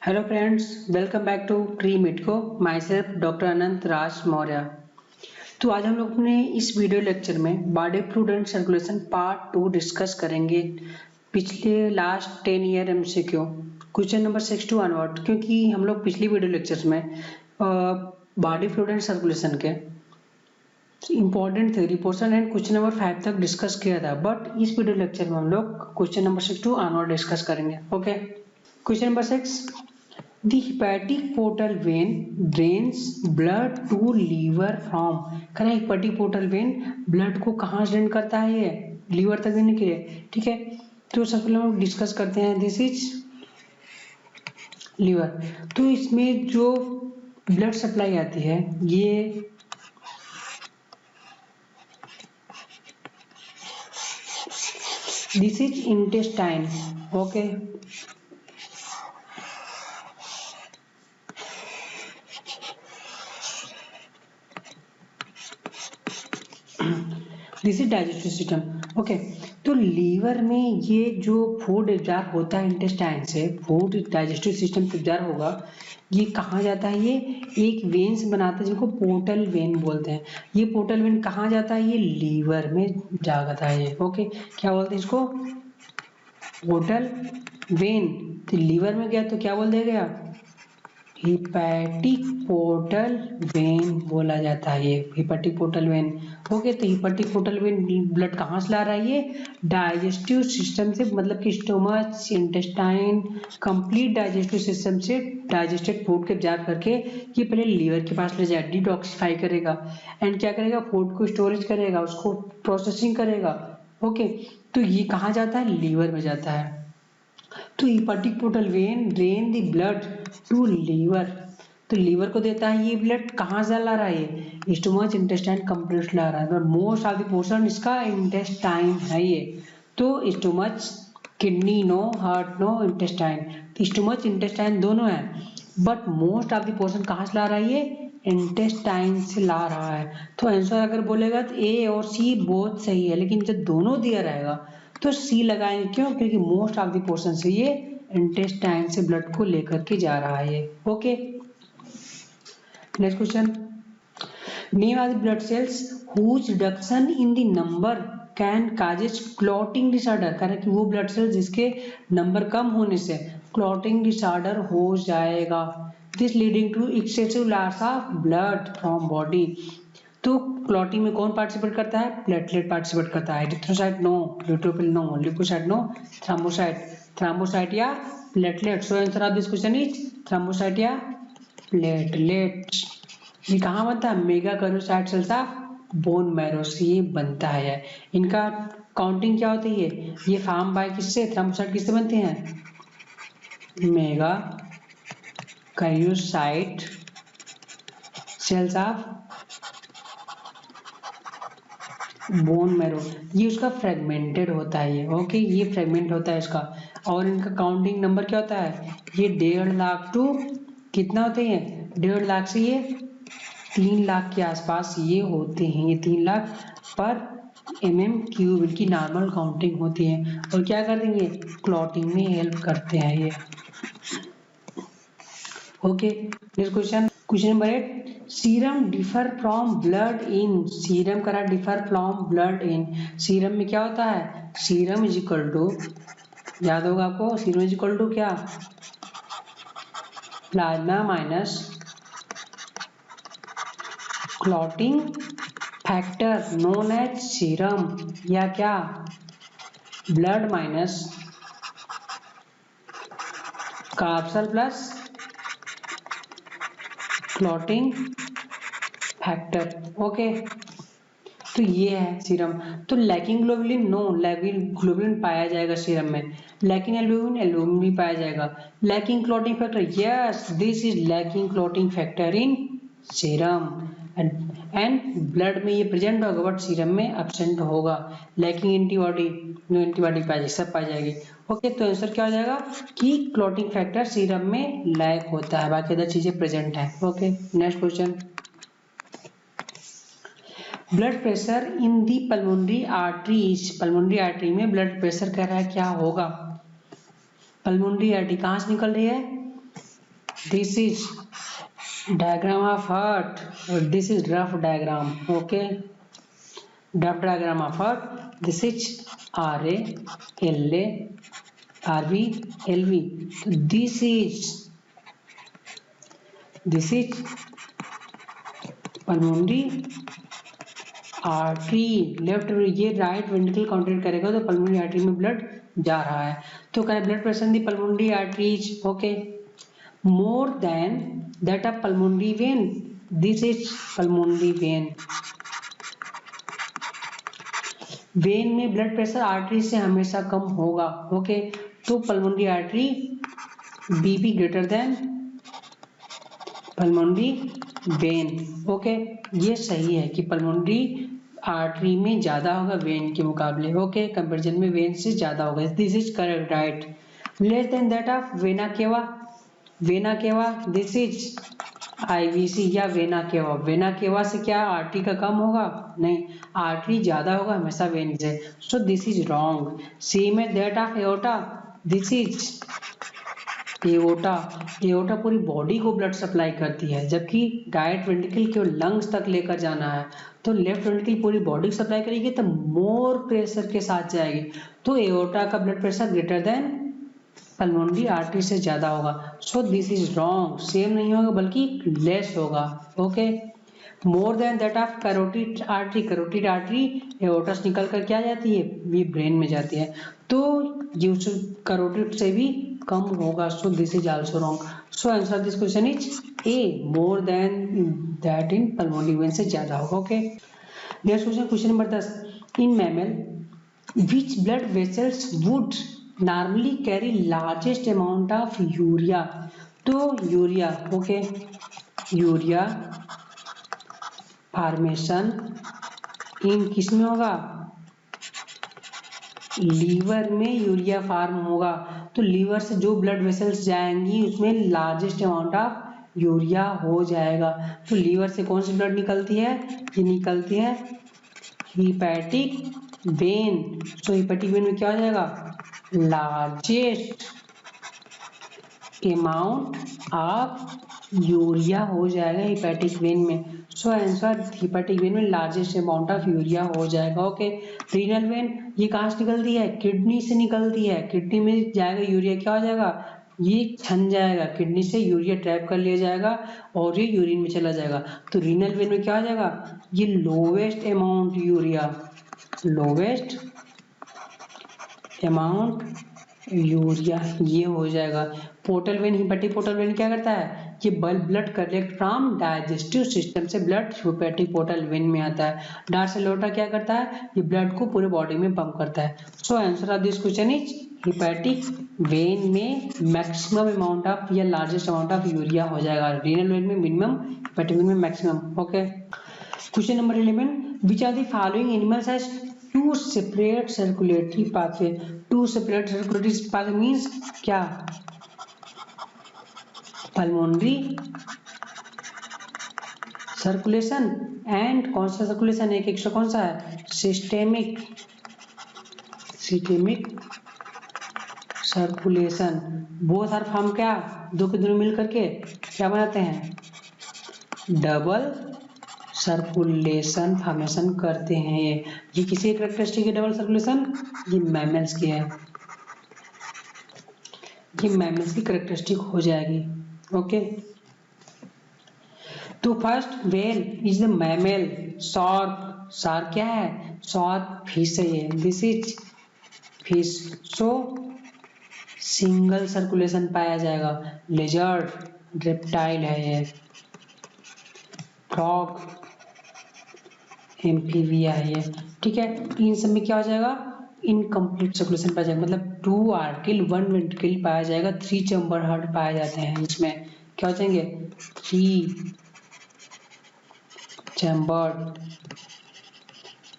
Hello friends, welcome back to tree मिटको। Myself doctor Anant Raj Maurya. तो आज हम लोग अपने इस वीडियो लेक्चर में body fluid and circulation part 2 discuss करेंगे। पिछले last 10 year MCQ question number 6 to onward, क्योंकि हम लोग पिछली वीडियो लेक्चर्स में बॉडी फ्लूइड एंड सर्कुलेशन के important theory portion and question number 5 तक डिस्कस किया था, बट इस वीडियो लेक्चर में हम लोग question number 6 to onward discuss करेंगे। Okay, question number 6, the hepatic portal vein drains blood to liver from। करें hepatic portal vein ब्लड को कहाँ ड्रेन करता है? ये लीवर तक देने के लिए। ठीक है, तो सबसे पहले हम डिस्कस करते हैं दिस इज लीवर। तो इसमें जो ब्लड सप्लाई आती है ये this is intestine. Okay, this is digestive system. Okay, तो लीवर में ये जो फूड एब्जॉर्ब होता है इंटेस्टाइन से, फूड डाइजेस्टिव सिस्टम से एब्जॉर्ब होगा, ये कहाँ जाता है? ये एक वेन्स बनाता है जिनको पोर्टल वेन बोलते हैं। ये पोर्टल वेन कहाँ जाता है? ये लीवर में जाता है। ओके, क्या बोलते हैं इसको? Portal vein. तो लीवर में गया तो क्या बोल दिया गया? हिपैटिक पोर्टल वेन बोला जाता है। ये हिपैटिक पोर्टल वेन। ओके, तो हिपैटिक पोर्टल वेन ब्लड कहाँ से ला रहा है? ये डाइजेस्टिव सिस्टम से, मतलब कि stomach, intestine, complete digestive system से डाइजेस्टेड फूड के एब्जॉर्ब करके ये पहले लीवर के पास ले जाए, डिटॉक्सिफाई करेगा एंड क्या करेगा? फूड को स्टोरेज करेगा, उसको प्रोसेसिंग करेगा। ओके, तो ये कहाँ जाता है? लीवर में जाता है। तो hepatic portal vein drain the blood to liver. तो लीवर को देता है ये ब्लड। कहाँ से ला रहा है? ये स्टोमच, इंटेस्टाइन कंप्लीट ला रहा है। मोस्ट ऑफ द पोर्शन इसका इंटेस्टाइन है ये। तो stomach, kidney no, heart no, intestine. तो स्टोमच इंटेस्टाइन दोनों है, but most of the portion कहाँ से ला रहा है? ये इंटेस्टाइन से ला रहा है। तो आंसर अगर बोलेगा तो ए और सी बोथ सही है, लेकिन जब दोनों दिया रहेगा तो सी लगाएंगे। क्यों? क्योंकि मोस्ट ऑफ द पोर्शन से ये इंटेस्टाइन से ब्लड को लेकर के जा रहा है। Okay, next question, name of the blood cells whose reduction in the number can causes clotting disorder. कारण कि वो ब्लड सेल्स जिसके नंबर कम होने से क्लॉटिंग डिसऑर्डर हो जाएगा। This leading to excessive loss of blood from body. तो क्लॉटिंग में कौन पार्टिसिपेट करता है? प्लेटलेट पार्टिसिपेट करता है। Erythrocyte no, neutrophil no, leukocyte no, thrombocyte. Thrombocyte या platelet. So answer of this question is thrombocyte या प्लेटलेट। ये कहाँ बनता है? Megakaryocyte cells of bone marrow से ये बनता है। इनका काउंटिंग क्या होती है? ये फॉर्म बाय किससे? थ्रोम्बोसाइट किससे बनते हैं? Megakaryocyte cells of bone marrow. ये उसका फ्रेगमेंटेड होता है। ये ओके, ये फ्रेगमेंट होता है इसका। और इनका काउंटिंग नंबर क्या होता है? ये 1.5 लाख टू कितना होते हैं? 1.5 लाख से ये 3 लाख के आसपास ये होते हैं। ये 3 लाख पर mm³ इनकी नॉर्मल काउंटिंग होती है। और क्या कर देंगे? क्लॉटिंग में हेल्प करते हैं ये। Okay, next question, question number 8, serum differ from blood in. Serum करा differ from blood in. Serum में क्या होता है? सीरम इज इक्वल टू, याद होगा आपको, सीरम इज इक्वल टू क्या? Plasma minus clotting factor known as serum, या क्या blood minus corpuscle plus clotting factor. Okay, तो ये है सीरम। तो lacking globulin no, lacking globulin पाया जाएगा सीरम में। लैकिंग एल्ब्यूमिन, एल्ब्यूमिन भी पाया जाएगा। Lacking clotting factor, yes this is lacking clotting factor in serum. And blood में ये प्रेजेंट होगा बट सीरम में एब्सेंट होगा। लैकिंग एंटीबॉडी, नो एंटीबॉडी पाई जाएगी, सब पाई जाएगी। ओके, तो आंसर क्या हो जाएगा कि क्लॉटिंग फैक्टर सीरम में लैक होता है, बाकी अदर चीजें प्रेजेंट है। Okay, next question, blood pressure in the pulmonary arteries. Pulmonary artery में ब्लड प्रेशर कह रहा है क्या होगा? पल्मोनरी आर्टरी कहाँ से निकल रही है? This is diagram of heart. This is rough diagram. Okay, rough diagram of heart. This is RA, LA, RV, LV. So this is pulmonary artery, left ये राइट वेंट्रिकल कॉन्ट्रैक्ट करेगा तो pulmonary artery में blood जा रहा है। तो कह blood pressure the pulmonary arteries, okay, more than that of pulmonary vein, this is pulmonary vein. When में ब्लड प्रेशर आर्टरी से हमेशा कम होगा, ओके, तो pulmonary artery BP greater than pulmonary vein, okay, ये सही है कि पल्मोनरी आर्टरी में ज्यादा होगा वेन के मुकाबले, ओके, कंपैरिजन में वेन से ज्यादा होगा। This is correct, right. Less than that of vena cava, vena cava, this is IVC या वेना केवा। वेना केवा से क्या आर्टरी का कम होगा? नहीं, आर्टरी ज्यादा होगा हमेशा वेन से, so this is wrong. Same है that of aorta, this is aorta. Aorta पूरी बॉडी को ब्लड सप्लाई करती है, जबकि राइट वेंट्रिकल केवल लंग्स तक लेकर जाना है, तो लेफ्ट वेंट्रिकल पूरी बॉडी को सप्लाई करेगी तो मोर प्रेशर के साथ जाएगी, तो एओर्टा का blood pressure greater than pulmonary artery से ज्यादा होगा, so this is wrong. Same नहीं होगा बल्कि लेस होगा, okay. More than that of carotid artery, carotid artery aorta से निकल कर क्या जाती है? ये ब्रेन में जाती है, तो ये कैरोटिड से भी कम होगा, so this is also wrong. So answer of this question is A, more than that in pulmonary vein से ज्यादा होगा, okay. Next question, question number 10, in mammal which blood vessels would normally carry largest amount of urea? तो urea, okay, urea formation in किस में होगा? Liver में urea form होगा, तो लीवर से जो ब्लड वेसल्स जाएंगी उसमें लार्जेस्ट अमाउंट ऑफ यूरिया हो जाएगा। तो लीवर से कौन सी ब्लड निकलती है? ये निकलती है हिपैटिक वेन, तो हिपैटिक वेन में क्या हो जाएगा? लार्जेस्ट अमाउंट ऑफ यूरिया हो जाएगा हिपैटिक वेन में, सो आंसर हिपैटिक वेन में लार्जेस्ट अमाउंट ऑफ यूरिया हो जाएगा, ओके। रीनल वेन ये कहाँ से निकलती है? किडनी से निकलती है, किडनी में जाएगा यूरिया, क्या हो जाएगा? ये छन जाएगा, किडनी से यूरिया ट्रैप कर लिया जाएगा और ये यूरिन में चला जाएगा, तो रीनल वेन में क्या हो जाएगा? ये lowest amount urea, lowest amount urea ये हो जाएगा। Portal vein, hepatic portal when क्या करता है? ये blood collect from digestive system से ब्लड हिपैटिक पोर्टल वेन में आता है। डार्सल एओर्टा क्या करता है? ये ब्लड को पूरे बॉडी में पंप करता है। So answer of this question is hepatic vein में मैक्सिमम अमाउंट ऑफ या लार्जेस्ट अमाउंट ऑफ यूरिया हो जाएगा, रीनल वेन में मिनिमम, हिपैटिक वेन में maximum, okay. Question number 11, which are the following animals has two separate circulatory pathway? Two separate circulatory pathway means क्या? Pulmonary circulation and कौन सा circulation? एक extra कौन सा है? Systemic, systemic circulation. Both are form क्या? दो के दोनों मिल करके क्या बनाते हैं? डबल सर्कुलेशन फॉर्मेशन करते हैं। ये किसी कैरेक्टरिस्टिक है डबल सर्कुलेशन? ये मैमल्स की है, ये मैमल्स की कैरेक्टरिस्टिक हो जाएगी, ओके। तो first well is the mammal, shark, shark क्या है? शार्क फिश है ये, this is fish, so single circulation पाया जाएगा। लिजर्ड रेप्टाइल है ये, फ्रॉग एम्फीबिया है ये, ठीक है। इन सब में क्या हो जाएगा? इनकम्प्लीट सर्कुलेशन पाया जाएगा, मतलब 2 आर्टिकल 1 वेंट्रिकल पाया जाएगा, 3 चैम्बर हार्ट पाए जाते हैं, इसमें क्या हो जाएंगे? 3 चैम्बर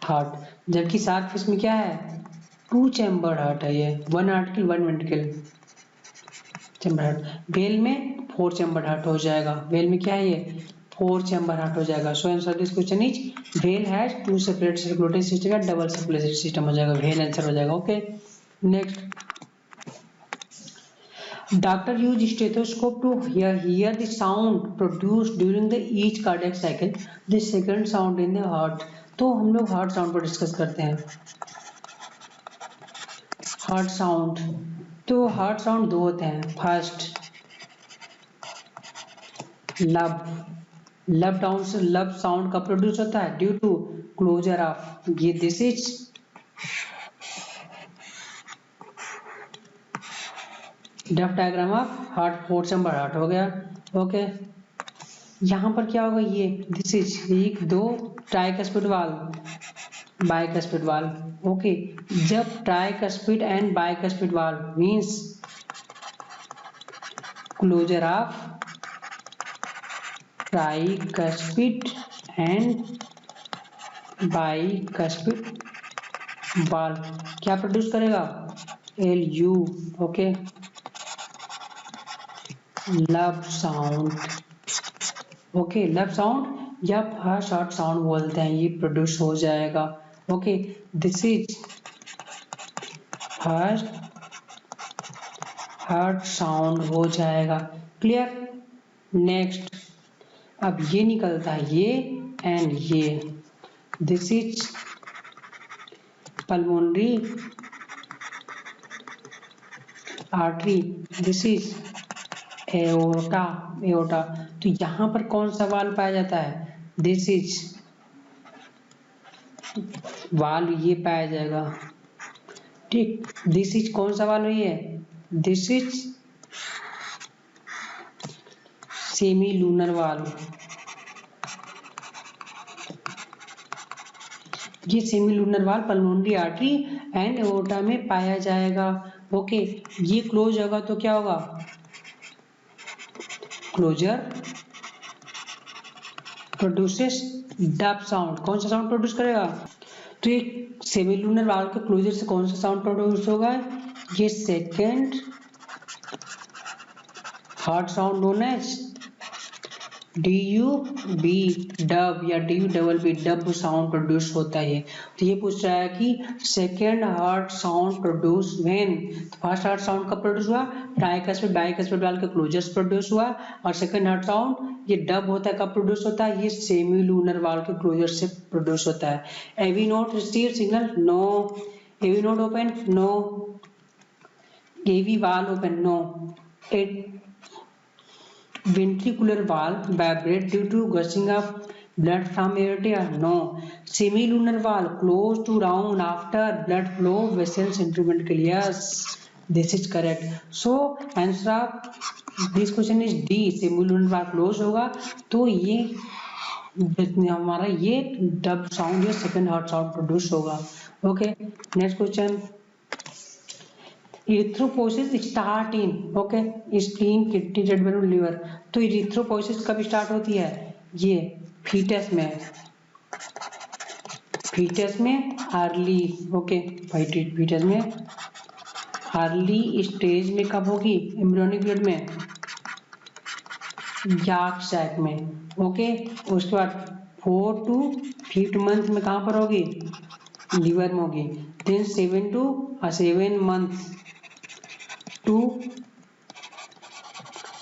हार्ट, जबकि शार्क फिश में क्या है? 2 चैम्बर हार्ट है ये, 1 article 1 ventricle chamber heart. Well में 4 चैम्बर हार्ट हो जाएगा, वेल में क्या है ये? 4 चैम्बर हार्ट हो जाएगा। So answer this question is well has 2 separate circulatory system या डबल सर्कुलेटरी सिस्टम हो जाएगा, वेल आंसर हो जाएगा, okay. Next, Doctor use stethoscope to hear the sound produced during the each cardiac cycle. The second sound in the heart. तो हम लोग heart sound पर discuss करते हैं। हार्ट साउंड, तो हार्ट साउंड दो होते हैं। फर्स्ट लब, लब डाउन से लब साउंड का प्रोड्यूस होता है ड्यू टू क्लोजर ऑफ, ये this is deaf diagram of heart, fourth chamber heart हो गया। ओके, यहाँ पर क्या होगा, ये दिस इज एक दो tricuspid valve, bicuspid valve. Okay, जब tricuspid and bicuspid valve means closure of tricuspid and bicuspid valve क्या प्रोड्यूस करेगा, LU। Okay, lub sound. Okay, lub sound या फर्स्ट हार्ट साउंड बोलते हैं, ये प्रोड्यूस हो जाएगा। Okay, this is first heart sound हो जाएगा। क्लियर। नेक्स्ट, अब ये निकलता है ये एंड ये, this is pulmonary artery, this is aorta, aorta. तो यहाँ पर कौन सा वाल्व पाया जाता है, दिस इज वाल्व ये पाया जाएगा। ठीक, दिस इज कौन सा वाल्व ये है, this is semilunar valve. ये semilunar valve pulmonary artery and aorta में पाया जाएगा। ओके, ये क्लोज होगा तो क्या होगा, क्लोजर प्रोड्यूसेस डब साउंड। कौन सा साउंड प्रोड्यूस करेगा, तो एक सेमी लूनर वाल्व के क्लोजर से कौन सा साउंड प्रोड्यूस होगा, ये second heart sound known as DUB, dub या DUBB, डब साउंड प्रोड्यूस होता है। तो ये पूछ रहा है कि second heart sound produce when, first heart sound कब प्रोड्यूस हुआ, ट्राइकस्पिड बाइकस्पिड वाल्व के क्लोजर्स प्रोड्यूस हुआ, और सेकेंड हार्ट साउंड ये डब होता है कब प्रोड्यूस होता है, ये सेमी लूनर वाल्व के क्लोजर से प्रोड्यूस होता है। AV node receive signal, no. AV node open, no. AV valve open, no. It ventricular valve vibrate due to gushing of blood from aorta, no. Semilunar valve close to round after blood flow vessels interventricle, yes, this is correct. So answer of this question is D, semilunar valve close होगा तो ये हमारा ये dub sound या second heart sound produce होगा। Okay, next question, erythropoiesis start in, okay, spleen, kidney, red blood, liver. तो erythropoiesis कब start होती है, ये फीटस में, फीटस में अर्ली। ओके, फीटस में अर्ली स्टेज में कब होगी, एम्ब्रियोनिक पीरियड में, याक सैक में। ओके, उसके बाद 4 to 5 मंथ में कहाँ पर होगी, लीवर में होगी। देन 7 मंथ टू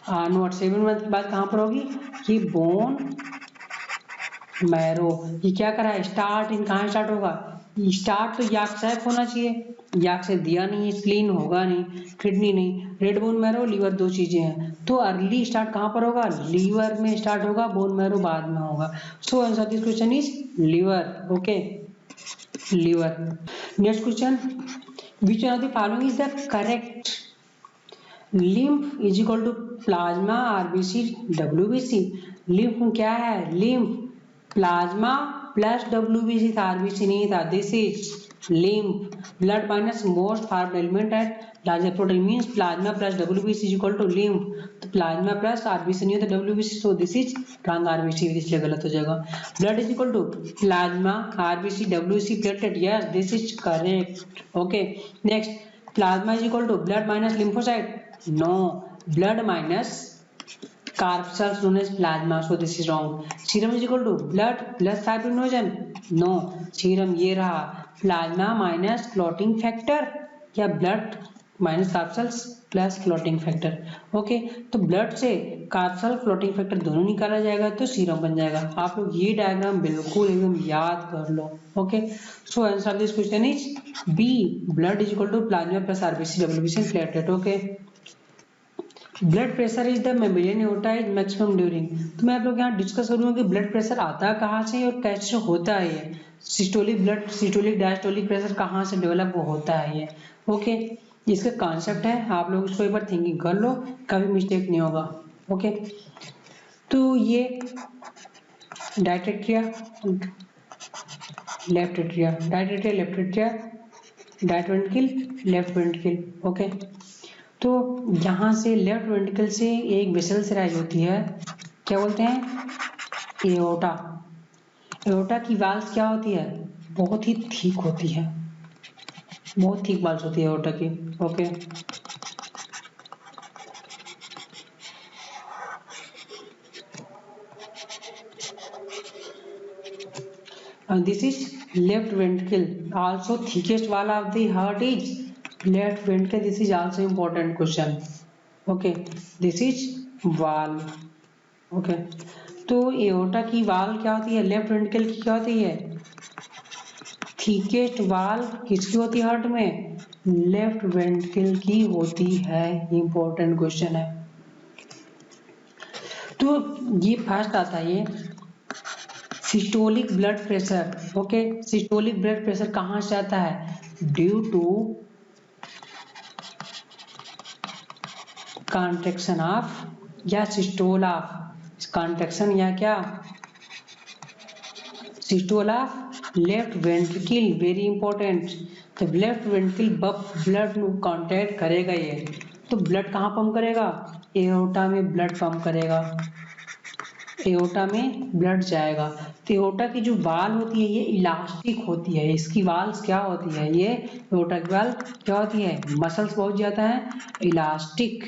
7 मंथ के बाद कहाँ पर होगी, ये बोन मैरो। ये क्या करा है, स्टार्ट इन, कहाँ स्टार्ट होगा, स्टार्ट तो याक सैक होना चाहिए, याक से दिया नहीं, स्प्लीन होगा नहीं, किडनी नहीं, रेड बोन मैरो, लीवर, दो चीजें हैं। तो अर्ली स्टार्ट कहाँ पर होगा, लीवर में स्टार्ट होगा, बोन मैरो बाद में होगा। So answer this question is liver. Okay, liver. Next question, which one of the following is the correct, lymph is equal to plasma RBC WBC. Lymph क्या है, लिम्फ प्लाज्मा प्लस डब्ल्यूबीसी था, RBC नहीं था, this is lymph. Blood minus most formed element at larger protein means plasma plus WBC is equal to lymph. तो plasma plus RBC नहीं होता, WBC, so this is wrong, RBC इसलिए गलत हो जाएगा। Blood is equal to plasma RBC WBC platelet, yes this is correct. Okay, next, plasma is equal to blood minus lymphocyte, no, blood minus corpuscles known as plasma, so this is wrong. Serum is equal to blood plus fibrinogen, no, serum ये रहा, plasma minus clotting factor या blood minus corpuscles plus clotting factor. Okay, तो blood से corpuscle clotting factor दोनों निकाला जाएगा तो serum बन जाएगा। आप लोग ये डायग्राम बिल्कुल एकदम याद कर लो। Okay, so answer of this question is B, blood is equal to plasma plus RBC WBC and platelet. Okay, blood pressure is the membrane aorta is maximum during. तो मैं आप लोग यहाँ डिस्कस करूंगा कि ब्लड प्रेशर आता कहाँ से और कैसे होता है ये। Systolic blood, systolic diastolic pressure कहाँ से डेवलप होता है ये। ओके, इसका कॉन्सेप्ट है, आप लोग इसको एक बार थिंकिंग कर लो, कभी मिस्टेक नहीं होगा। ओके, तो ये right atria, left atria, right atria, left atria, right ventricle, left ventricle. Okay, तो यहाँ से लेफ्ट वेंट्रिकल से एक वेसल राइज होती है, क्या बोलते हैं, एओर्टा। एओर्टा की वाल्स क्या होती है, बहुत ही थिक होती है, बहुत थिक वाल्स होती है एओर्टा की। Okay, this is left ventricle, also thickest wall of the heart is left ventricle. This is also important question. Okay, this is wall. Okay, तो एओर्टा की वाल क्या होती है, लेफ्ट वेंट्रिकल की क्या होती है, थिकेस्ट वाल किसकी होती है हार्ट में, लेफ्ट वेंट्रिकल की होती है। इंपॉर्टेंट क्वेश्चन है। तो ये फर्स्ट आता है, ये systolic blood pressure. Okay, systolic blood pressure कहां से आता है, ड्यू टू कॉन्ट्रैक्शन ऑफ या सिस्टोल ऑफ, कॉन्ट्रैक्शन या क्या, systole of left ventricle. Very important, जब लेफ्ट वेंट्रिकल ब्लड कॉन्टैक्ट करेगा ये, तो ब्लड कहाँ पंप करेगा, एओर्टा में ब्लड पंप करेगा, एओर्टा में ब्लड जाएगा। तो एओर्टा की जो वाल होती है ये इलास्टिक होती है, इसकी वाल्स क्या होती है, ये एओर्टा की वाल क्या होती है, मसल्स बहुत ज्यादा है, इलास्टिक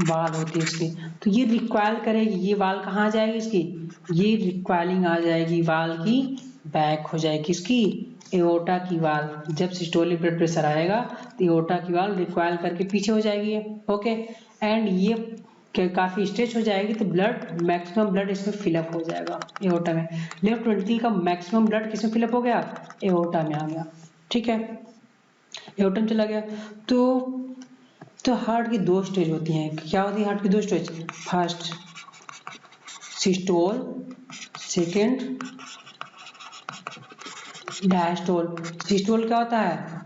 वाल होती है इसकी। तो ये रिक्वाइल करेगी, ये वाल कहाँ जाएगी इसकी, ये रिक्वायलिंग आ जाएगी वाल की, बैक हो जाएगी किसकी, एओर्टा की वाल। जब सिस्टोलिक ब्लड प्रेशर आएगा तो एओर्टा की वाल रिक्वाइल करके पीछे हो जाएगी। ओके, एंड ये काफी स्ट्रेच हो जाएगी तो ब्लड, मैक्सिमम ब्लड इसमें फिलअप हो जाएगा एओर्टा में। लेफ्ट वेंट्रिकल का मैक्सिमम ब्लड किसमें फिलअप हो गया, एओर्टा में आ गया। ठीक है, एओर्टा में चला गया। तो हार्ट की दो स्टेज होती हैं, क्या होती है हार्ट की दो stage, first systole, second diastole. Systole क्या होता है,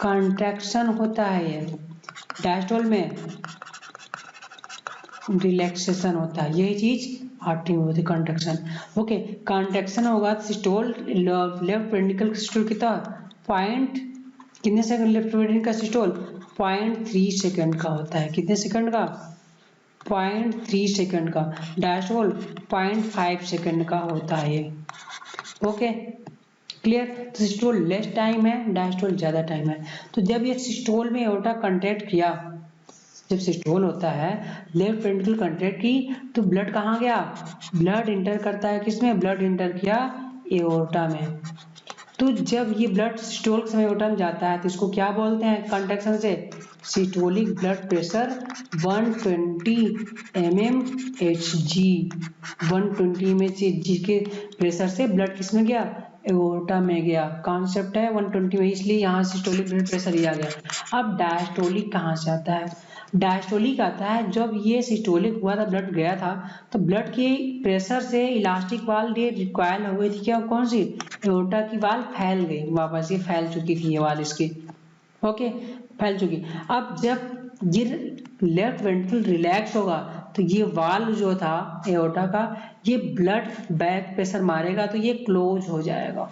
कॉन्ट्रैक्शन होता है ये, डायस्टोल में रिलैक्सेशन होता है, यही चीज हार्टिंग होती है, कॉन्ट्रैक्शन। ओके, कॉन्ट्रैक्शन होगा तो सिस्टोल, लेफ्ट वेंट्रिकल का सिस्टोल कितना, पॉइंट कितने सेकंड, लेफ्ट वेंट्रिकल का सिस्टोल 0.3 सेकंड का होता है, कितने सेकंड का, 0.3 सेकंड का। डायस्टोल 0.5 सेकंड का होता है ये। Okay, clear. तो सिस्टोल लेस टाइम है, डायस्टोल ज्यादा टाइम है। तो जब ये सिस्टोल में एओर्टा कॉन्ट्रैक्ट किया, जब सिस्टोल होता है, लेफ्ट वेंट्रिकल कॉन्ट्रैक्ट की, तो ब्लड कहाँ गया, ब्लड इंटर करता है किसमें, ब्लड इंटर किया एओर्टा में। तो जब ये ब्लड सिस्टोल के समय एओर्टा में जाता है तो इसको क्या बोलते हैं कॉन्ट्रैक्शन से, systolic blood pressure 120 mmHg, 120 mmHg के प्रेशर से ब्लड किसमें गया, एओर्टा में गया। कॉन्सेप्ट है 120 में, इसलिए यहाँ सिस्टोलिक ब्लड प्रेशर ही आ गया। अब डायस्टोलिक कहाँ से आता है, डायस्टोलिक आता है जब ये सिस्टोलिक हुआ था, ब्लड गया था, तो ब्लड के प्रेशर से इलास्टिक वाल ये रिक्वायल हो गई थी, क्या कौन सी, एओर्टा की वाल फैल गई वापस, ये फैल चुकी थी ये वाल इसकी। ओके, फैल चुकी। अब जब ये लेफ्ट वेंट्रिकल रिलैक्स होगा तो ये वाल्व जो था एओर्टा का, ये ब्लड बैक प्रेशर मारेगा तो ये क्लोज हो जाएगा,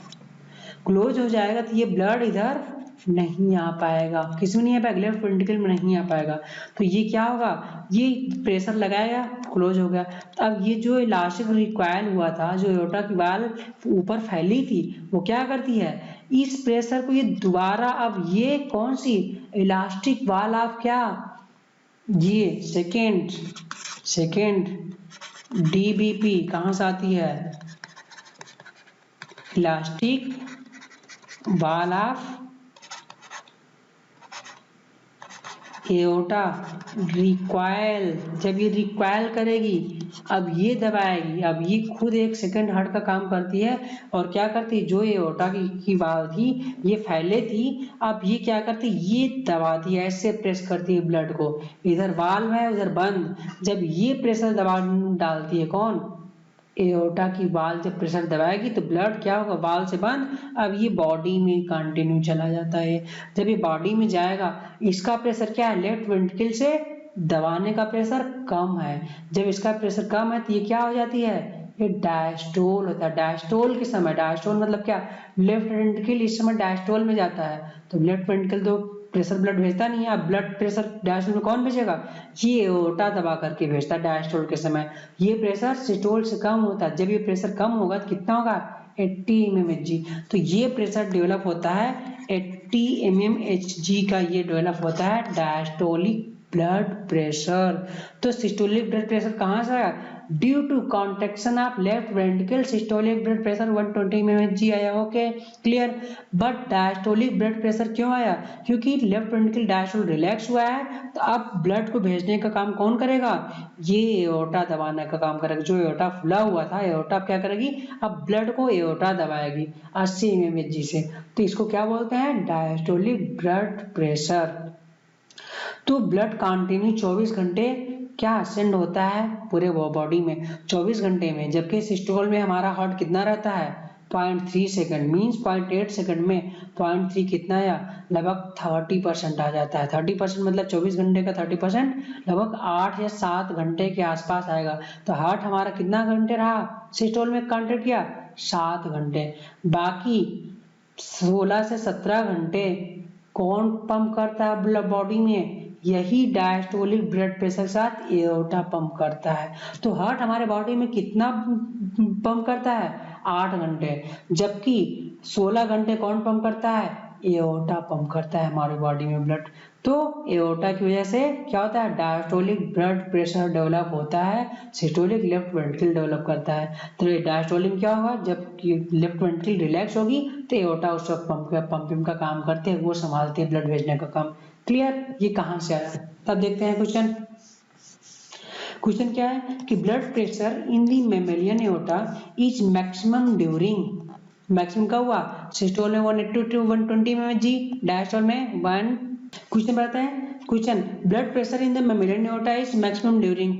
क्लोज हो जाएगा तो ये ब्लड इधर नहीं आ पाएगा, किसमें नहीं आ पाएगा, लेफ्ट वेंट्रिकल में नहीं आ पाएगा। तो ये क्या होगा, ये प्रेशर लगाएगा, क्लोज हो गया। अब ये जो इलास्टिक रिक्वायल हुआ था, जो एओर्टा की वाल ऊपर फैली थी, वो क्या करती है, इस प्रेशर को ये दोबारा, अब ये कौन सी इलास्टिक वाल आप क्या, ये सेकेंड डीबीपी कहां से आती है, elastic wall of aorta recoil, जब ये रिक्वाइल करेगी अब ये दबाएगी, अब ये खुद एक सेकंड हार्ट का काम करती है और क्या करती है, जो एओर्टा की वाल्व थी ये फैले थी, अब ये क्या करती है, ये दबाती है, ऐसे प्रेस करती है ब्लड को, इधर वाल्व है उधर बंद, जब ये प्रेशर दबा डालती है कौन, एओर्टा की वाल जब प्रेशर दबाएगी तो ब्लड क्या होगा, वाल से बंद, अब ये बॉडी में कंटिन्यू चला जाता है। जब ये बॉडी में जाएगा इसका प्रेशर क्या है, लेफ्ट वेंट्रिकल से दबाने का प्रेशर कम है, जब इसका प्रेशर कम है तो ये क्या हो जाती है, ये डायस्टोल होता है। डायस्टोल के समय, डायस्टोल मतलब क्या, लेफ्ट वेंट्रिकल इस समय डायस्टोल में जाता है, तो लेफ्ट वेंट्रिकल तो प्रेशर ब्लड भेजता नहीं है, अब ब्लड प्रेशर डायस्टोल में कौन भेजेगा, ये एओर्टा दबा करके भेजता है डायस्टोल के समय, ये प्रेशर सिस्टोल से कम होता है, जब ये प्रेशर कम होगा तो कितना होगा 80 mmHg, तो ये प्रेशर डेवलप होता है 80 mmHg का, ये डेवलप होता है डायस्टोलिक ब्लड प्रेशर। तो सिस्टोलिक ब्लड प्रेशर कहाँ से आया, due to contraction of left ventricle systolic blood pressure 120 mmHg आया, okay clear. But diastolic blood pressure क्यों आया, क्योंकि लेफ्ट वेंट्रिकल डायस्टोल रिलैक्स हुआ है, तो अब ब्लड को भेजने का काम कौन करेगा, ये एओर्टा दबाने का काम करेगा, जो एओर्टा फुला हुआ था एओर्टा क्या करेगी, अब ब्लड को एओर्टा दबाएगी 80 mmHg से, तो इसको क्या बोलते हैं, डायस्टोलिक ब्लड प्रेशर। तो ब्लड कंटिन्यू 24 घंटे क्या सेंड होता है पूरे बॉडी में 24 घंटे में, जबकि सिस्टोल में हमारा हार्ट कितना रहता है 0.3 सेकंड, मीन्स 0.8 सेकंड में 0.3 कितना आया, लगभग 30% आ जाता है। 30% मतलब 24 घंटे का 30% लगभग 8 या 7 घंटे के आसपास आएगा। तो हार्ट हमारा कितना घंटे रहा सिस्टोल में कांटेक्ट किया 7 घंटे, बाकी 16 से 17 घंटे कौन पंप करता है ब्लड बॉडी में, यही डायस्टोलिक ब्लड प्रेशर के साथ एओर्टा पंप करता है। तो हार्ट हमारे बॉडी में कितना पंप करता है 8 घंटे, जबकि 16 घंटे कौन पंप करता है, एओर्टा पंप करता है हमारे बॉडी में ब्लड। तो एओर्टा की वजह से क्या होता है, डायस्टोलिक ब्लड प्रेशर डेवलप होता है, सिस्टोलिक लेफ्ट वेंट्रिकल डेवलप करता है। तो ये डायस्टोलिक क्या होगा, जब लेफ्ट वेंट्रिकल रिलैक्स होगी तो एओर्टा उस वक्त पंपिंग का काम करते हैं, वो संभालते हैं ब्लड भेजने का काम। क्लियर, ये कहां से आया, तब देखते हैं क्वेश्चन। क्वेश्चन क्या है कि blood pressure in the mammalian aorta is maximum during, maximum का हुआ सिस्टोल में 180 to 120 mmHg, डायस्टोल में 1। क्वेश्चन बताते हैं, question blood pressure in the mammalian aorta is maximum during,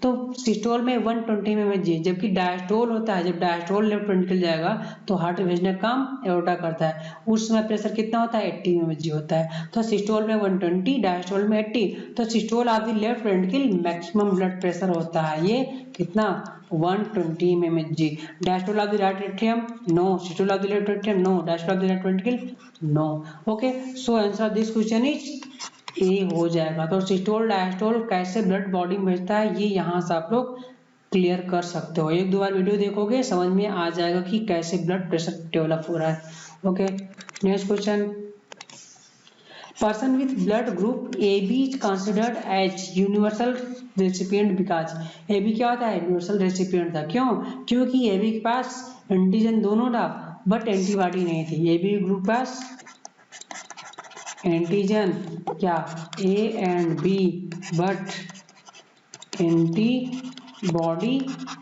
तो सिस्टोल में 120 mmHg, जबकि डायस्टोल होता है, जब डायस्टोल लेफ्ट वेंट्रिकल जाएगा तो हार्ट भेजने का काम एओर्टा करता है, उस समय प्रेशर कितना होता है 80 mmHg होता है। तो सिस्टोल में 120, डायस्टोल में 80, तो systole of the left ventricle maximum blood pressure होता है, ये कितना 120 mmHg। Diastole of the right atrium no, systole of the left atrium no, diastole of the left ventricle no. Okay, so answer this question is A हो जाएगा। तो systole diastole कैसे blood body में भेजता है, ये यहाँ से आप लोग क्लियर कर सकते हो, एक दो बार वीडियो देखोगे समझ में आ जाएगा कि कैसे ब्लड प्रेशर डेवलप हो रहा है। Okay, next question, person with blood group A B is considered as universal recipient because, A B क्या होता है, यूनिवर्सल रेसिपिएंट था, क्यों, क्योंकि ए बी के पास एंटीजन दोनों था बट एंटीबॉडी नहीं थी, ए बी ग्रुप पास एंटीजन क्या A and B but antibody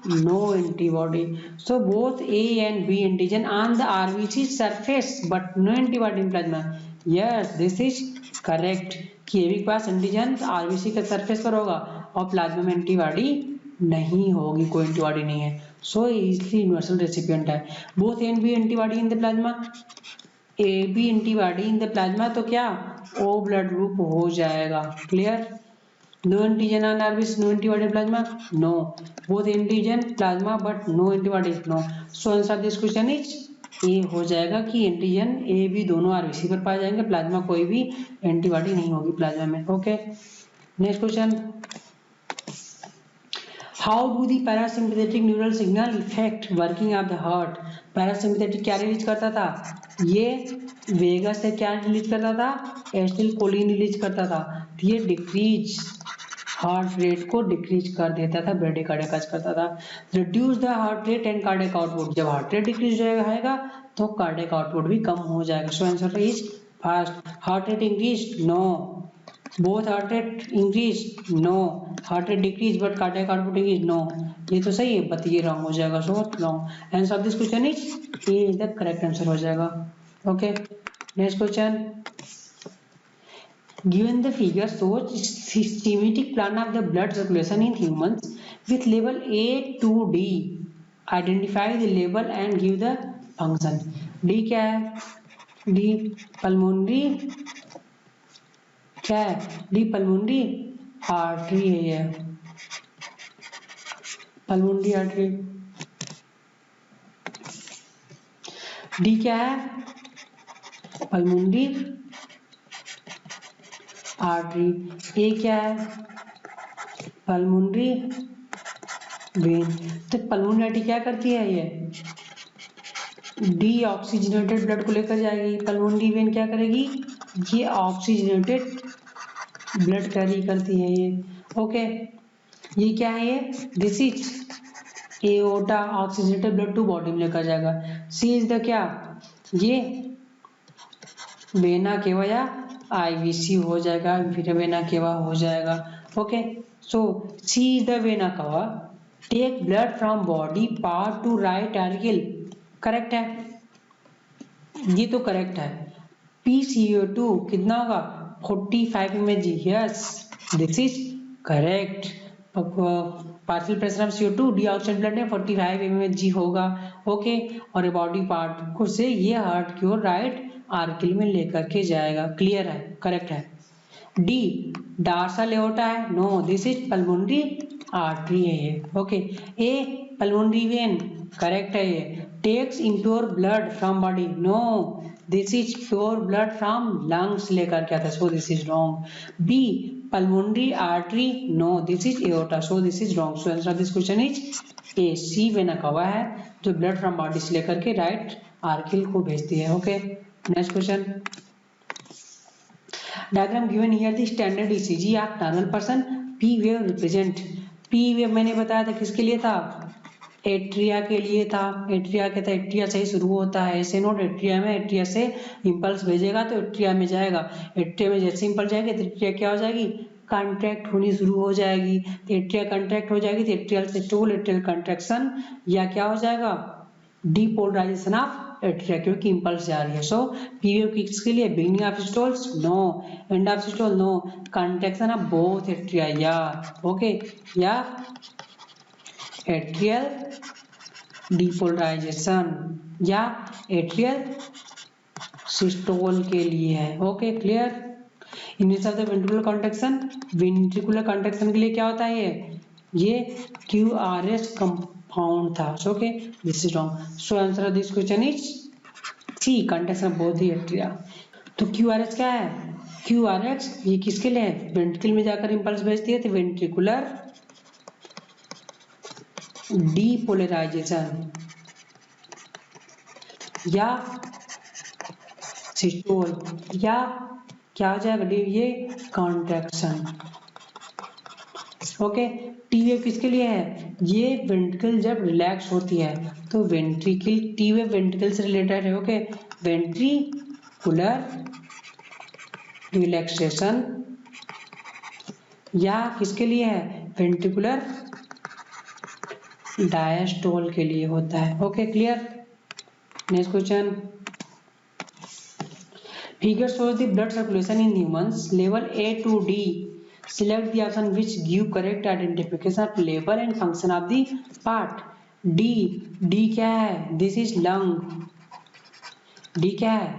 no antibody, so both A and B antigen on the RBC surface but no antibody in plasma, yes this is correct, कि A B के पास antigen RBC के surface पर होगा और plasma में antibody नहीं होगी, कोई एंटीबॉडी नहीं है, सो इसलिए यूनिवर्सल रेसिपिएंट है। Both A and B antibody in the plasma, A B antibody in the plasma, तो क्या ओ ब्लड ग्रुप हो जाएगा। Clear, no antigen on RBC no antibody plasma no, both antigen plasma but no antibody no, so answer this question is A हो जाएगा कि antigen A B दोनों RBC पर पाए जाएंगे, प्लाज्मा कोई भी एंटीबॉडी नहीं होगी प्लाज्मा में। Okay, next question, how do the parasympathetic neural signal effect working of the heart, parasympathetic क्या रिलीज करता था, ये वेगस से क्या रिलीज करता था, एसिटिलकोलिन रिलीज करता था, ये डिक्रीज हार्ट रेट को डिक्रीज कर देता था, ब्रेडिकार्डिया करता था, reduce the heart rate and cardiac output, जब हार्ट रेट डिक्रीज रहेगा तो कार्डियक आउटपुट भी कम हो जाएगा, so answer is first, heart rate increase no, both heart rate increase, no. Heart rate decrease but cardiac output increase, no. ये तो सही है, बट ये रॉन्ग हो जाएगा, so wrong. Answer of this question is A is the correct answer हो जाएगा। Okay, next question. Given the figure shows schematic plan of the blood circulation in humans with level A to D. Identify the level and give the function. D क्या है? D pulmonary क्या है? D pulmonary artery है ये, pulmonary artery। D क्या है? pulmonary artery. ए क्या है? Pulmonary vein. तो पल्मोनरी आर्टरी क्या करती है? ये डी ऑक्सीजनेटेड ब्लड को लेकर जाएगी। पल्मोनरी वेन क्या करेगी? ये ऑक्सीजनेटेड ब्लड कैरी करती है ये। ओके, ये क्या है? ये this is aorta, oxygenated blood to body में लेकर जाएगा। सी इज द क्या? ये वेना केवा या आईवीसी हो जाएगा, फिर वेना केवा हो जाएगा। Okay, so C is the vena cava, take blood from body part to right atrial. Correct है, ये तो करेक्ट है। PCO2 कितना होगा? 45 mg। Yes, this is correct. Partial pressure of CO2 deoxidized blood में 45 mg होगा। ओके, और body part को से ये हार्ट की ओर राइट आर्किल में लेकर के जाएगा। क्लियर है, करेक्ट है। डी डार्सल एओर्टा है, no, this is pulmonary artery है ये। Okay, A pulmonary vein, correct है ये। Takes impure blood from body, no, this is pure blood from lungs लेकर के आता है, so this is wrong. B pulmonary artery, no, this is aorta, so this is wrong. So answer of this question is A, C vena cava है जो blood from body से लेकर के right आर्किल को भेजती है। Okay, next question. Diagram given here the standard ECG of normal person. P wave represent, P wave मैंने बताया था किसके लिए था? एट्रिया के लिए था। एट्रिया के था, एट्रिया से ही शुरू होता है। ऐसे नोट, एट्रिया में, एट्रिया से इंपल्स भेजेगा तो एट्रिया में जाएगा। एट्रिया में जैसे इंपल्स जाएगी तो एट्रिया क्या हो जाएगी? कॉन्ट्रैक्ट होनी शुरू हो जाएगी। तो एट्रिया कॉन्ट्रैक्ट हो जाएगी तो एट्रियल सिस्टोल, एट्रियल कॉन्ट्रैक्शन, या क्या हो जाएगा? डीपोलराइजेशन ऑफ एट्रिया, क्योंकि इंपल्स जा रही है। सो पीवेव किसके लिए? Beginning of systoles, no. End of systole, no. Contraction of both atria, या। ओके, या एट्रियल डीपोलराइजेशन या एट्रियल सिस्टोल के लिए है। Okay, clear. Initial of the ventricular contraction, ventricular contraction के लिए क्या होता है? ये QRS कंपाउंड था। Okay, this is wrong. So answer of this question is C, contraction of both the atria. तो QRS क्या है? QRS ये किसके लिए है? वेंट्रिकल में जाकर इंपल्स भेजती है, तो वेंट्रिकुलर डीपोलराइजेशन या सिस्टोल, या क्या हो जाएगा? ये कॉन्ट्रैक्शन। ओके, टी वेव किसके लिए है? ये वेंट्रिकल जब रिलैक्स होती है तो वेंट्रिकल, टी वेव वेंट्रिकल से रिलेटेड है। ओके, वेंट्रिकुलर रिलैक्सेशन या किसके लिए है? वेंट्रिकुलर डायस्टोल के लिए होता है। Okay, clear. Next question. Figure shows the blood circulation in humans level A to D. Select the option which give correct identification of level and function of the part. D, D क्या है? This is lung. D क्या है?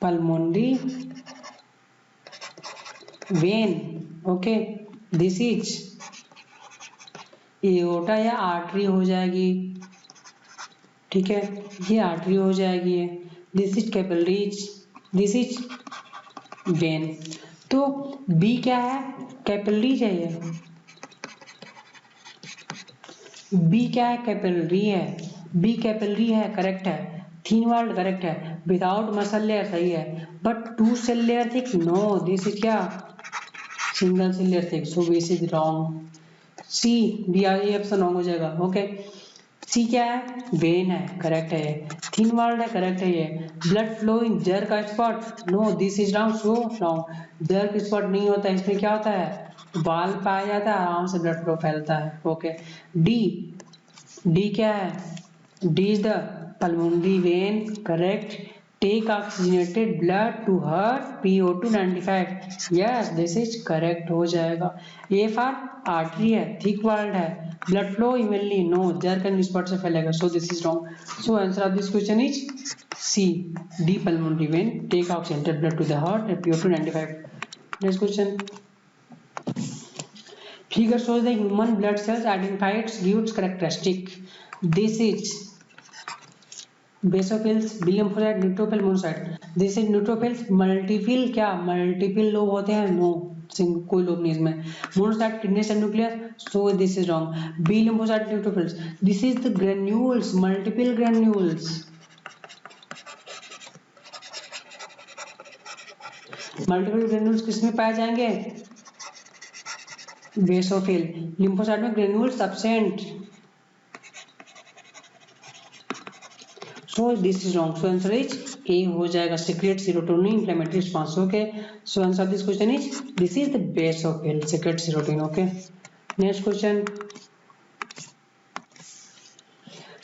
pulmonary vein. Okay, this is aorta या artery हो जाएगी। ठीक है, ये आर्टरी हो जाएगी। This is capillaries, this is when. तो बी क्या है? कैपिलरीज है ये। बी क्या है? कैपिलरी है। बी कैपिलरी है, करेक्ट है। थीन वर्ड करेक्ट है। विदाउट मसल लेयर सही है, but 2 cell layer thick, no, this is क्या? Single cell layer thick, so this is wrong. C, B, ये ऑप्शन रॉन्ग हो जाएगा। ओके, सी क्या है? वेन है, करेक्ट है। थिन वॉल्ड है, करेक्ट है ये। Blood flow in jerk spot, no this is wrong, so wrong. Jerk spot नहीं होता, इसमें क्या होता है, बाल पाया जाता है, आराम से ब्लड फ्लो फैलता है। ओके, डी, डी क्या है, D is the pulmonary vein, correct. Take oxygenated blood to heart PO2 95, yes this is correct हो जाएगा। ए फॉर आर्टरी है, थिक वॉल्ड है, blood flow evenly, no jerk and spot से फैलेगा, so this is wrong. So answer of this question is C, D pulmonary vein, take oxygenated blood to the heart at PO2 95। Next question, figure shows the human blood cells identify its gives characteristic, this is basophils, B lymphocyte, neutrophil, monocyte, this is neutrophils, multiple क्या multiple lobe होते हैं, no कोई lobe नहीं इसमें, monocyte kidney cell nucleus, so this is wrong, B lymphocyte, neutrophils, this is the granules, multiple granules, multiple granules किसमें पाए जाएंगे, basophil, lymphocyte में granules absent, so this is wrong, so answer is A हो जाएगा, secret serotonin inflammatory response. Okay, so answer of this question is this is the basophil, secret serotonin. Okay, next question,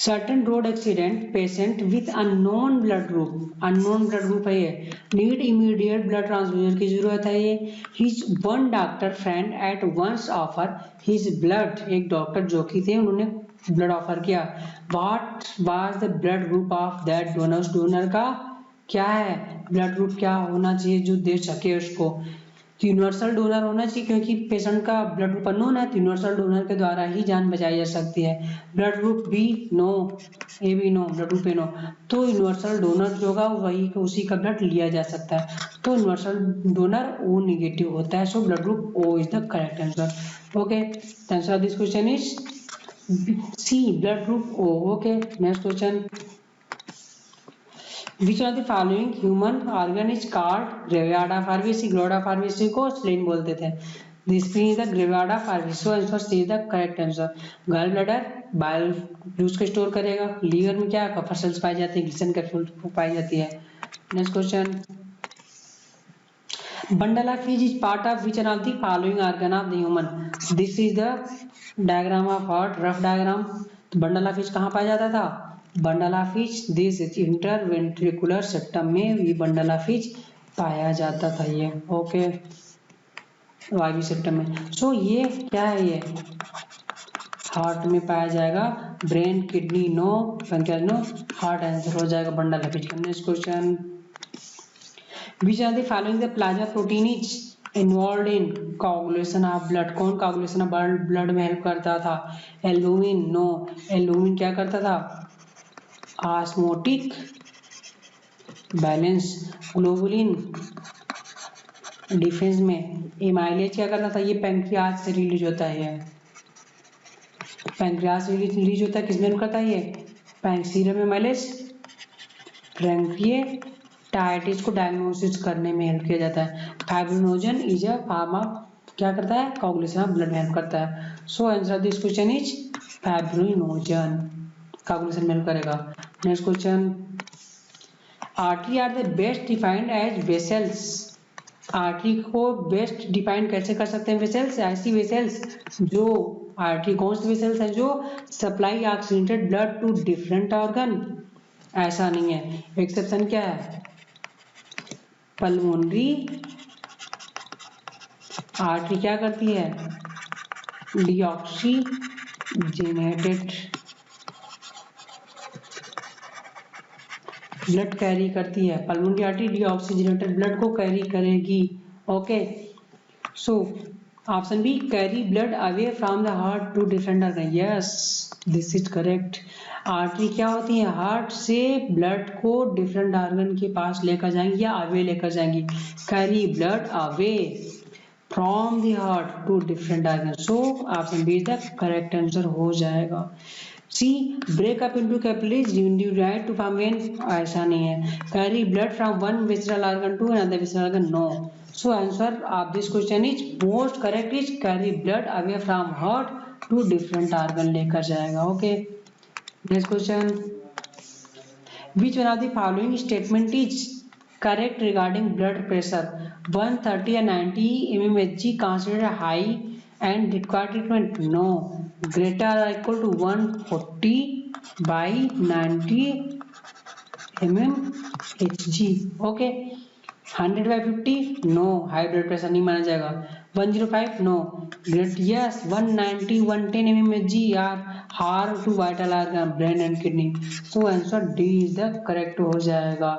certain road accident patient with unknown blood group है ये, need immediate blood transfusion की जरूरत है ये, his one doctor friend at once offer his blood, एक doctor जो कि थे उन्होंने ब्लड ऑफर किया, what was the blood group of that donor का क्या है, ब्लड ग्रुप क्या होना चाहिए जो दे सके उसको, यूनिवर्सल डोनर होना चाहिए क्योंकि पेशेंट का ब्लड ग्रुप अननोन है, तो यूनिवर्सल डोनर के द्वारा ही जान बचाई जा सकती है। Blood group B no, A B no, blood group A no, तो यूनिवर्सल डोनर जो होगा वही उसी का ब्लड लिया जा सकता है, तो यूनिवर्सल डोनर ओ नेगेटिव होता है, so blood group O is the correct answer. Okay, answer of this question is C, blood group O. Okay, next question, Which of the following human organ is called graveyard of RBC? graveyard of RBC को spleen बोलते थे। This spleen is the graveyard of RBC. So answer C is the correct answer. Gall bladder bile juice को store करेगा, liver में क्या Kupffer cells पाई जाती है, glycerol capsule पाई जाती है। Next question, bundle of fish is part of which of the following organ of the human? This is the diagram of heart, rough diagram। तो bundle of fish कहाँ पाया जाता था, bundle of fish this interventricular septum में ये bundle of fish पाया जाता था ये। ओके, वायवी सेप्टम में, सो ये क्या है, ये हार्ट में पाया जाएगा, brain kidney no, pancreas no, heart answer हो जाएगा bundle of His. Next question, which are the following the plasma protein is involved in coagulation of blood? कौन coagulation of blood में हेल्प करता था, एल्बुमिन नो, एल्बुमिन क्या करता था, osmotic balance, globulin defence में, एमाइलेज क्या करता था, ये पैंक्रियाज से रिलीज होता है, पैंक्रियाज से रिलीज होता है, किसमें करता है ये, सीरम एमाइलेज पैंक्रिएटाइटिस को डायग्नोसिस करने में हेल्प किया जाता है। Fibrinogen is a form of क्या करता है, कोगुलेशन ऑफ ब्लड में हेल्प करता है। So answer this question is fibrinogen, coagulation में हेल्प करेगा। Next question, artery are the best defined as vessels, artery को बेस्ट डिफाइन कैसे कर सकते हैं, वेसल्स, ऐसी वेसल्स जो आर्टरी, कौन सी वेसल्स है जो supply oxygenated blood to different organ, ऐसा नहीं है, एक्सेप्शन क्या है, पल्मोनरी आर्टरी क्या करती है, डीऑक्सीजनेटेड ब्लड कैरी करती है, पल्मोनरी आर्टरी डीऑक्सीजनेटेड ब्लड को कैरी करेगी। Okay, so option B, carry blood away from the heart to different organ, yes this is correct. Artery क्या होती है, हार्ट से ब्लड को डिफरेंट ऑर्गन के पास लेकर जाएंगी या अवे लेकर जाएंगी, carry blood away from the heart to different organ, so option B is the correct answer हो जाएगा। C, break up into capillaries divide to form vein, ऐसा नहीं है, carry blood from one visceral organ to another visceral organ, no, so answer of this question is most correct is carry blood away from heart to different organ लेकर जाएगा। Okay, next question, Which one of the following statement is correct regarding blood pressure? 130 and 90 mmHg considered high and required treatment? No. Greater or equal to 140 by 90 mmHg. Okay. 100 by 50? No. High blood pressure नहीं माना जाएगा. 105? No. Great. Yes. 190, 110 mmHg are harm to vital organ, brain and kidney. So answer D is the correct हो जाएगा.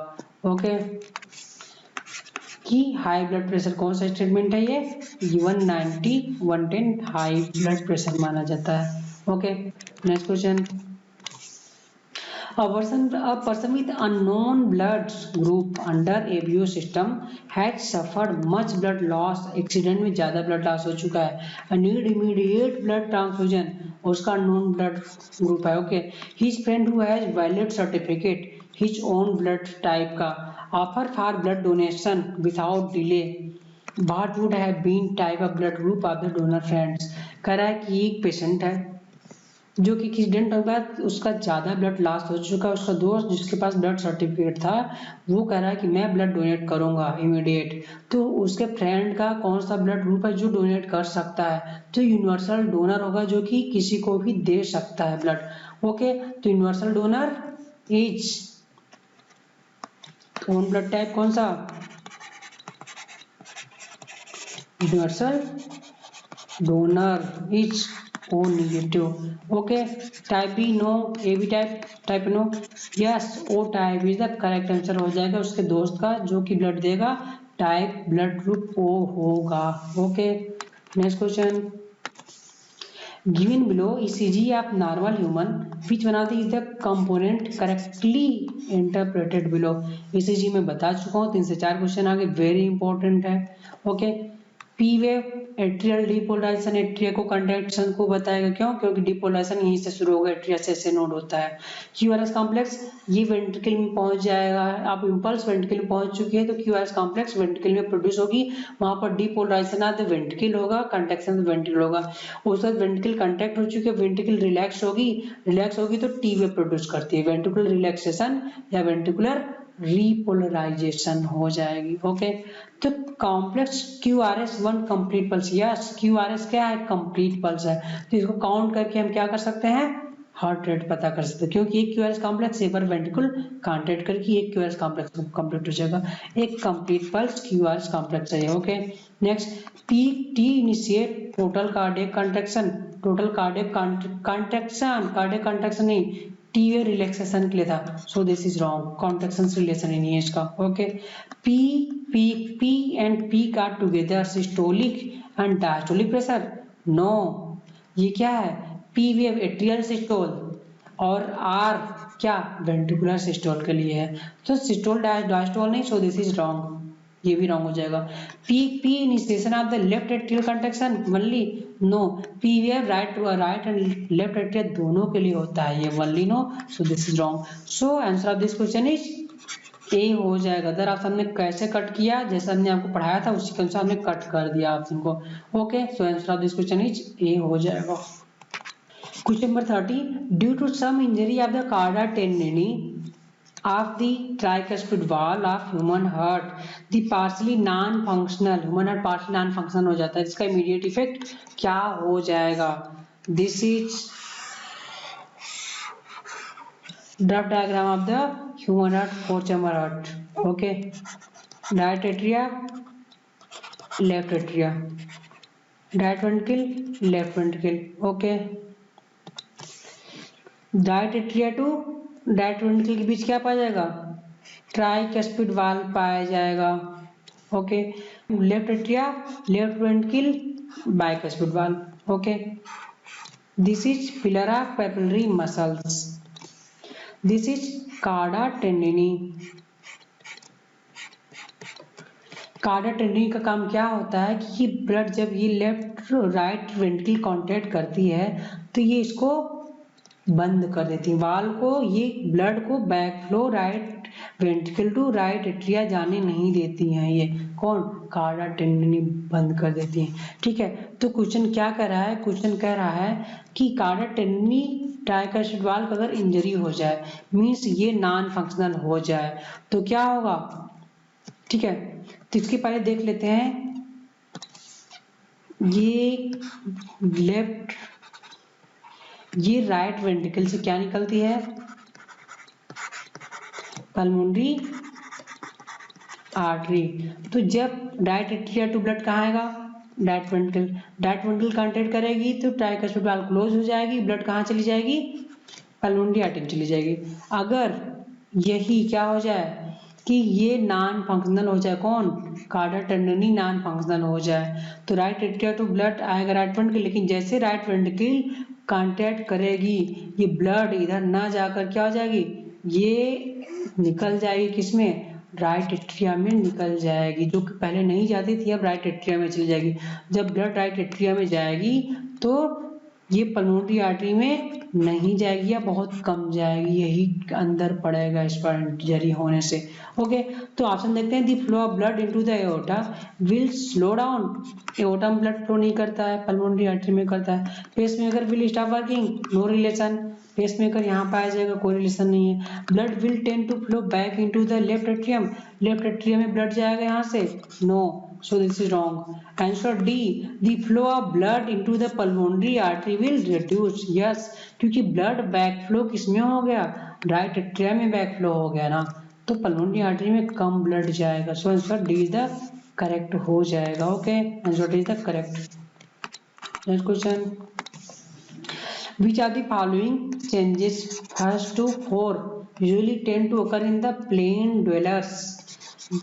Okay. कि high blood pressure कौन सा statement है ये? 190, 110 हाई ब्लड प्रेशर माना जाता है. Okay. Next question. A person with unknown blood group under ABO system has suffered much blood loss. Accident में ज़्यादा ब्लड लॉस हो चुका है. Need immediate blood transfusion. उसका अननोन ब्लड ग्रुप है. Okay. His friend who has valid certificate his own blood type का offer for blood donation without delay. What would have been type of blood group of the donor friends. कह रहा है कि एक patient है जो कि एक्सीडेंट के बाद उसका ज़्यादा ब्लड लॉस हो चुका है. उसका दोस्त जिसके पास ब्लड सर्टिफिकेट था वो कह रहा है कि मैं ब्लड डोनेट करूंगा इमीडिएट. तो उसके फ्रेंड का कौन सा ब्लड ग्रुप है जो डोनेट कर सकता है? तो यूनिवर्सल डोनर होगा जो कि किसी को भी दे सकता है ब्लड. ओके. तो universal donor is own blood type कौन सा? Universal donor is O negative. Okay. Type B no. AB type no. Yes. O type is the correct answer हो जाएगा. उसके दोस्त का जो कि ब्लड देगा टाइप ब्लड ग्रुप O होगा. Okay. Next question. Given below ECG of normal human, which one of these is the component correctly interpreted below? ECG में बता चुका हूँ. 3 से 4 क्वेश्चन आगे वेरी इंपॉर्टेंट है. Okay. P wave atrial depolarization atria को contraction को बताएगा. क्यों? क्योंकि डिपोलराइजेशन यहीं से शुरू होगा. एट्रिया से ऐसे नोड होता है. क्यूआरएस कॉम्प्लेक्स ये वेंट्रिकल में पहुंच जाएगा. आप इंपल्स वेंट्रिकल में पहुंच चुकी है तो क्यूआरएस कॉम्प्लेक्स वेंट्रिकल में प्रोड्यूस होगी. वहां पर डिपोलराइजेशन ऑफ द वेंट्रिकल होगा, कंट्रैक्शन ऑफ वेंट्रिकल होगा. उसके बाद वेंट्रिकल कंट्रैक्ट हो चुकी है, वेंट्रिकल रिलैक्स होगी तो टी वेव प्रोड्यूस करती है. वेंट्रिकुलर रिलैक्सेशन या वेंट्रिकुलर रिपोलराइजेशन हो जाएगी. ओके. तो complex QRS 1 complete pulse. Yes. QRS क्या है? कंप्लीट पल्स है. तो इसको काउंट करके हम क्या कर सकते हैं? हार्ट रेट पता कर सकते हैं. क्योंकि एक क्यूआरएस कॉम्प्लेक्स एक बार वेंट्रिकल कॉन्ट्रैक्ट करके एक क्यूआरएस कॉम्प्लेक्स कंप्लीट हो जाएगा. एक कंप्लीट पल्स क्यूआरएस कॉम्प्लेक्स है. Okay. Next. Peak T initiate total cardiac contraction. Total cardiac contraction नहीं, टी वेव रिलैक्सेशन के लिए था. So this is wrong. Contraction से रिलेशन ही नहीं है इसका. Okay. P and peak are together systolic and diastolic pressure. No. ये क्या है? पी वेव एट्रियल सिस्टोल और आर क्या? वेंट्रिकुलर सिस्टोल के लिए है. तो सिस्टोल डायस्टोल नहीं. So this is wrong. ये भी रॉन्ग हो जाएगा. P initiation of the left atrial contraction only. No. P wave right and left atrial दोनों के लिए होता है. ये only no. So this is wrong. So answer of this question is A हो जाएगा. अदर ऑप्शन हमने कैसे कट किया? जैसे हमने आपको पढ़ाया था उसी के अनुसार हमने कट कर दिया ऑप्शन को. Okay. So answer of this question is A हो जाएगा. Question number 30. Due to some injury of the cardiac tendineae of the tricuspid wall of human heart, the partially non-functional human heart partially non-functional हो जाता है. इसका immediate effect क्या हो जाएगा? This is draft diagram of the human heart, 4-chamber heart. Okay. Right atria, left atria, right ventricle, left ventricle. Okay. Right atria to right ventricle के बीच क्या पाया जाएगा? ट्राइकस्पिड वाल पाया जाएगा. Okay. Left atria, left ventricle, bicuspid valve. Okay. This is pillar of papillary muscles. This is chordae tendineae. कार्डा टेंडिनी का काम क्या होता है कि ब्लड जब ये लेफ्ट राइट वेंट्रिकल कॉन्टैक्ट करती है तो ये इसको बंद कर देती है वाल को. ये ब्लड को back flow right ventricle to right atria जाने नहीं देती हैं। ये कौन? कार्डा टेंडनी बंद कर देती हैं। ठीक है, तो क्वेश्चन क्या कह रहा है? क्वेश्चन कह रहा है कि कार्डा टेंडनी ट्राइकास्पिड वाल्व अगर इंजरी हो जाए, मीन्स ये नॉन फंक्शनल हो जाए, तो क्या होगा? ठीक है, तो इसके पहले देख लेते हैं। ये लेफ्ट, ये राइट वेंट्रिकल से क्या निकलती है? Pulmonary artery. तो जब राइट एट्रिया टू ब्लड कहाँ आएगा? Right ventricle. Right ventricle contract करेगी तो ट्राइकास्पिड वाल्व क्लोज हो जाएगी, ब्लड कहाँ चली जाएगी? पल्मोनरी आर्टरी में चली जाएगी। अगर यही क्या हो जाए कि ये नॉन फंक्शनल हो जाए, कौन? कार्डा टेंडनी नॉन फंक्शनल हो जाए, तो राइट एट्रिया टू ब्लड आएगा राइट वेंट्रिकल, लेकिन जैसे राइट वेंट्रिकल कांटेक्ट करेगी, ये ब्लड इधर ना जाकर क्या हो जाएगी? ये निकल जाएगी किसमें? राइट एट्रिया में निकल जाएगी, जो कि पहले नहीं जाती थी, अब राइट एट्रिया में चली जाएगी। जब ब्लड राइट एट्रिया में जाएगी तो ये पल्मोनरी आर्टरी में नहीं जाएगी या बहुत कम जाएगी, यही अंदर पड़ेगा इस पर इंजरी होने से। ओके, तो ऑप्शन देखते हैं। The flow of blood into the aorta will slow down. Aorta में ब्लड फ्लो नहीं करता है, पल्मोनरी आर्टरी में करता है। Pacemaker will stop working, no relation. Pacemaker यहाँ पाया जाएगा, कोई रिलेशन नहीं है। Blood will tend to flow back into the left atrium, left atrium में ब्लड जाएगा यहाँ से, no, so this is wrong. Answer D, the flow of blood into the pulmonary artery will reduce. Yes, क्योंकि blood backflow किसमें हो गया? Right atria में backflow हो गया ना, तो pulmonary artery में कम blood जाएगा। So answer D is the correct हो जाएगा। Okay, answer D is the correct. Next question. Which of the following changes first to four usually tend to occur in the plain dwellers?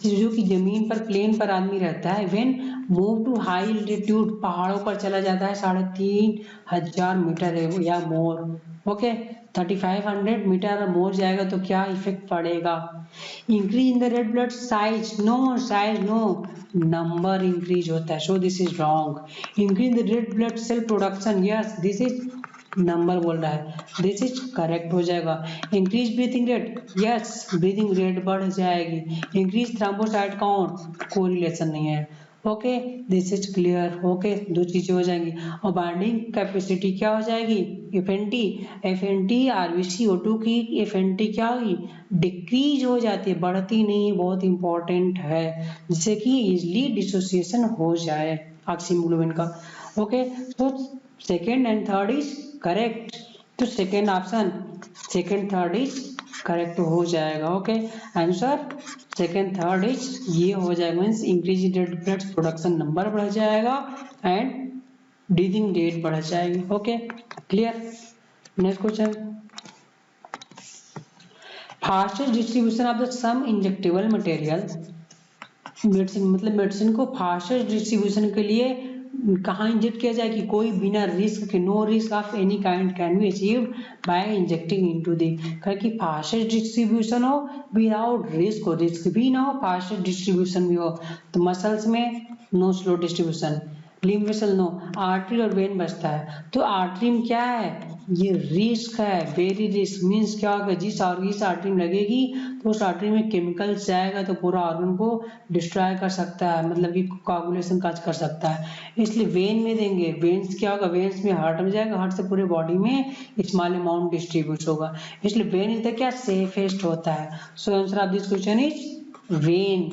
जो कि जमीन पर plane पर आदमी रहता है। When move to high altitude, पहाड़ों पर चला जाता है 3500 मीटर या मोर, ओके, 3500 मीटर और मोर जाएगा तो क्या इफेक्ट पड़ेगा? Increase in the red blood size, no, size no, number increase होता है, so this is wrong. Increase the red blood cell production, yes, this is number बोल रहा है, दिस इज करेक्ट हो जाएगा। Increase breathing rate, yes, breathing rate बढ़ जाएगी। Increase thrombocyte count, कोई रिलेशन नहीं है। Okay, this is clear. Okay, दो चीजें हो जाएंगी। और बाइंडिंग कैपेसिटी क्या हो जाएगी? एफ.एन.टी आरबीसी O2 की एफ.एन.टी क्या होगी? डिक्रीज हो जाती है, बढ़ती नहीं, बहुत इंपॉर्टेंट है, जिससे कि इजिली डिसोसिएशन हो जाए ऑक्सीजन ग्लोबिन का। ओके, तो second and third is correct, तो second option, second third is correct हो जाएगा। Okay, answer second third is ये हो जाएगा, means increase red blood production number बढ़ जाएगा एंड ब्रीदिंग रेट बढ़ जाएगी। Okay, clear. Next question, fastest distribution of the some injectable material, medicine मतलब मेडिसिन को फास्टेस्ट डिस्ट्रीब्यूशन के लिए कहाँ इंजेक्ट किया जाए कि कोई बिना रिस्क के, no risk of any kind can be achieved by injecting into the, कि फास्टेस्ट डिस्ट्रीब्यूशन हो विदाउट रिस्क हो, रिस्क भी ना हो, फास्टेस्ट डिस्ट्रीब्यूशन भी हो। तो मसल्स में no slow distribution, lymph vessel no, artery और वेन बचता है। तो आर्टरी में क्या है? ये रिस्क है, वेरी रिस्क, मीन्स क्या होगा? जिस आर्टरी में लगेगी तो उस आर्टरी में केमिकल जाएगा तो पूरा ऑर्गन को डिस्ट्रॉय कर सकता है, मतलब कि कोआगुलेशन कर सकता है। इसलिए वेन में देंगे, वेन्स क्या होगा? वेन्स में हार्ट में जाएगा, हार्ट से पूरे बॉडी में स्मॉल अमाउंट डिस्ट्रीब्यूट होगा, इसलिए वेन इज द क्या सेफेस्ट होता है। So answer of this question is vein,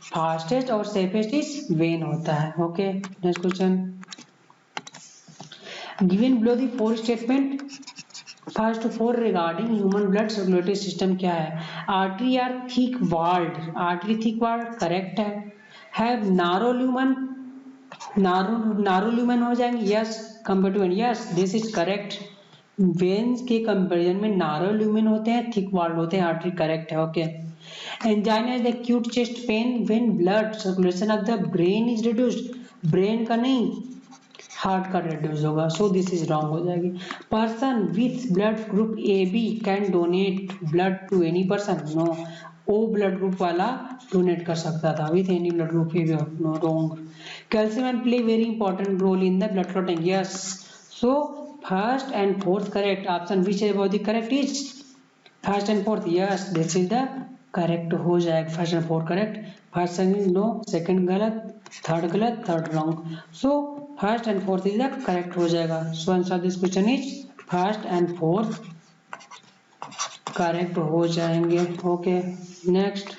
fastest और सेफेस्ट इज वेन होता है। Okay, next question, given below the four statement first for regarding human blood circulatory system क्या है? Artery are thick walled, artery thick walled correct है। Have narrow lumen, narrow lumen हो जाएंगे, yes, compare to vein, yes, this is correct. Veins के comparison में नारो lumen होते हैं, thick walled होते हैं, आर्टरी करेक्ट है। Okay, angina is the acute chest pain when blood circulation of the brain is reduced, brain का नहीं, heart का रिड्यूस होगा, सो दिस इज रॉन्ग हो जाएगी। Person with blood group A B can donate blood to any person, no, O blood group वाला donate कर सकता था, with any blood group A B, no, wrong. Calcium and play very important role in the blood clotting, yes, so first and fourth correct option which about the correct is first and fourth, yes, this is the correct हो जाएगा। First and fourth correct, first second no, second गलत, third गलत, third wrong. So first and fourth is the correct हो जाएगा। So answer this question is first and fourth correct हो जाएंगे। Okay next,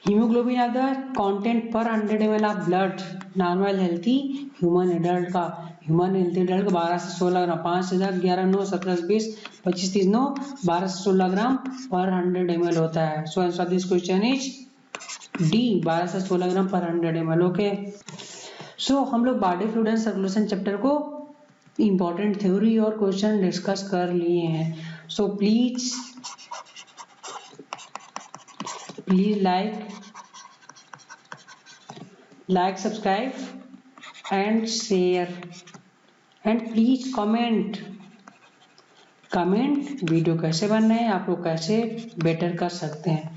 haemoglobin are the content per 100 ml of blood normal healthy human adult का, human healthy adult का 12 से 16 ग्राम, 5 से 10, 11, 9, 17, 20, 25, 30, 9, 12 से 16 ग्राम पर 100 ml होता है। So answer this question is D, 12 से 16 ग्राम पर 100 ml। ओके, सो हम लोग body fluid and circulation chapter को इंपॉर्टेंट थ्योरी और क्वेश्चन डिस्कस कर लिए हैं। So please like, subscribe and share and please comment video कैसे बन रहे हैं, आप लोग कैसे बेटर कर सकते हैं।